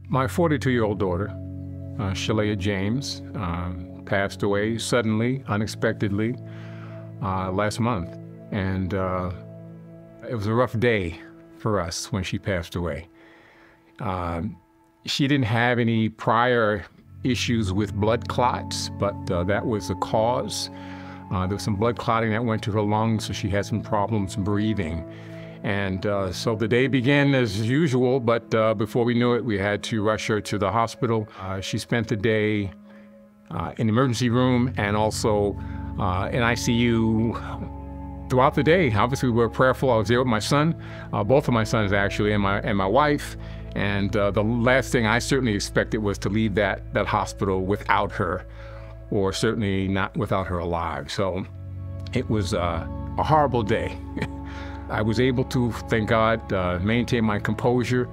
My 42-year-old daughter, Shalea James, passed away suddenly, unexpectedly, last month. And it was a rough day for us when she passed away. She didn't have any prior issues with blood clots, but that was the cause. There was some blood clotting that went to her lungs, so she had some problems breathing. And so the day began as usual, but before we knew it, we had to rush her to the hospital. She spent the day in the emergency room and also in ICU throughout the day. Obviously, we were prayerful. I was there with my son, both of my sons actually, and my wife. And the last thing I certainly expected was to leave that hospital without her, or certainly not without her alive. So it was a horrible day. I was able to, thank God, maintain my composure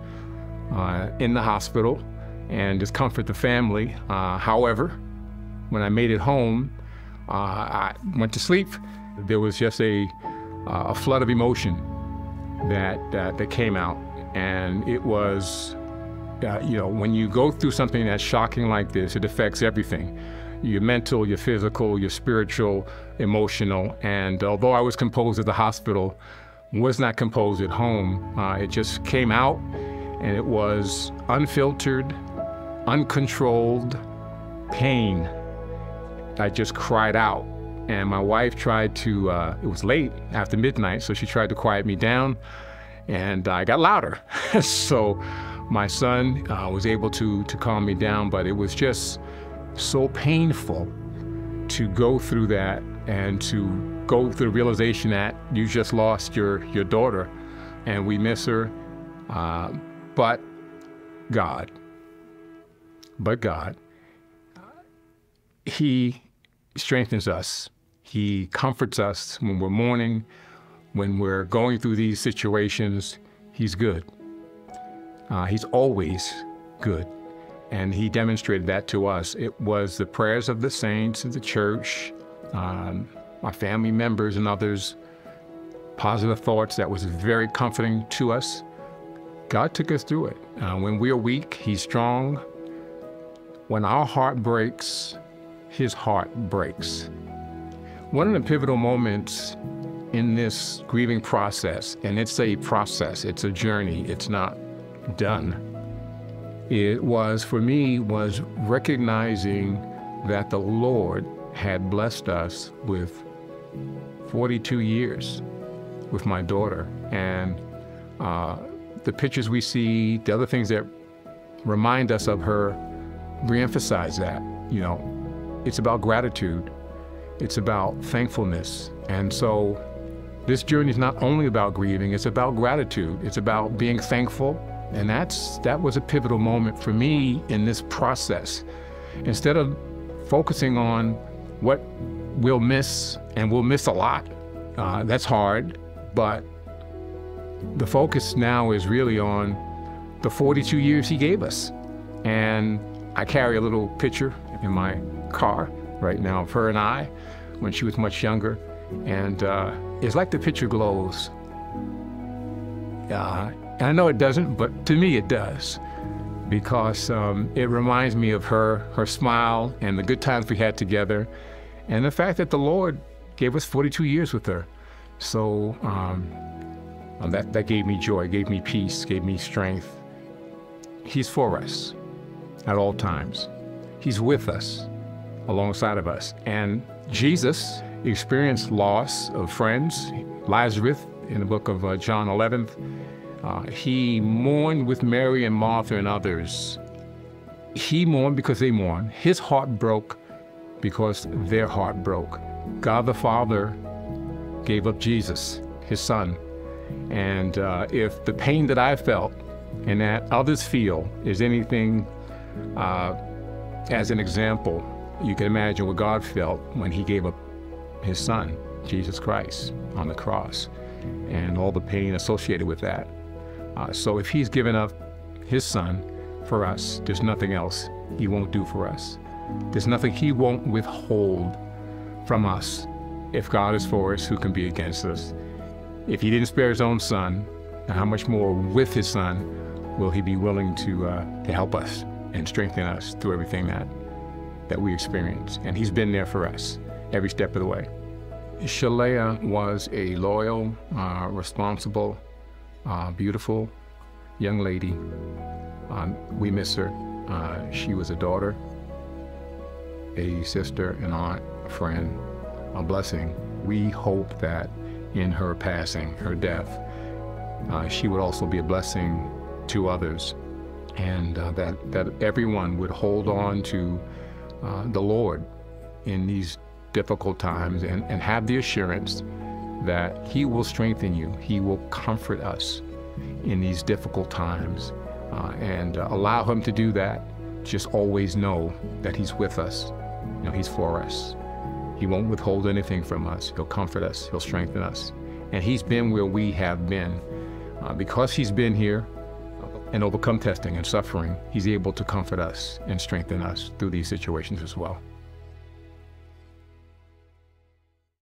in the hospital and just comfort the family. However, when I made it home, I went to sleep. There was just a flood of emotion that came out. And it was, when you go through something that's shocking like this, it affects everything. Your mental, your physical, your spiritual, emotional. And although I was composed at the hospital, was not composed at home. It just came out, and it was unfiltered, uncontrolled pain. I just cried out. And my wife tried to, it was late after midnight, so she tried to quiet me down. And I got louder. So my son was able to calm me down, but it was just so painful to go through that and to go through the realization that you just lost your daughter and we miss her. But God, He strengthens us. He comforts us when we're mourning. When we're going through these situations, He's good. He's always good. And He demonstrated that to us. It was the prayers of the saints of the church, my family members and others, positive thoughts that was very comforting to us. God took us through it. When we are weak, He's strong. When our heart breaks, His heart breaks. One of the pivotal moments in this grieving process, and it's a process, it's a journey, it's not done. It was, for me, was recognizing that the Lord had blessed us with 42 years with my daughter. And the pictures we see, the other things that remind us of her, reemphasize that. It's about gratitude. It's about thankfulness. And so this journey is not only about grieving, it's about gratitude. It's about being thankful. And that was a pivotal moment for me in this process. Instead of focusing on what we'll miss, and we'll miss a lot, that's hard, but the focus now is really on the 42 years He gave us. And I carry a little picture in my car right now of her and I when she was much younger. And it's like the picture glows. And I know it doesn't, but to me it does, because it reminds me of her smile and the good times we had together, and the fact that the Lord gave us 42 years with her. So that gave me joy, gave me peace, gave me strength. He's for us at all times. He's with us, alongside of us. And Jesus experienced loss of friends. Lazarus, in the book of John 11, he mourned with Mary and Martha and others. He mourned because they mourned. His heart broke because their heart broke. God the Father gave up Jesus, His Son. And if the pain that I felt and that others feel is anything as an example, you can imagine what God felt when He gave up His Son, Jesus Christ, on the cross, and all the pain associated with that. So if He's given up His Son for us, there's nothing else He won't do for us. There's nothing He won't withhold from us. If God is for us, who can be against us? If He didn't spare His own Son, how much more with His Son will he be willing to help us and strengthen us through everything that we experience. And he's been there for us every step of the way. Shalea was a loyal, responsible, beautiful young lady. We miss her. She was a daughter, a sister, an aunt, a friend, a blessing. We hope that in her passing, her death, she would also be a blessing to others, and that everyone would hold on to the Lord in these difficult times and have the assurance that he will strengthen you. He will comfort us in these difficult times, and allow him to do that. Just always know that he's with us. You know, he's for us. He won't withhold anything from us. He'll comfort us. He'll strengthen us. And he's been where we have been. Because he's been here and overcome testing and suffering, he's able to comfort us and strengthen us through these situations as well.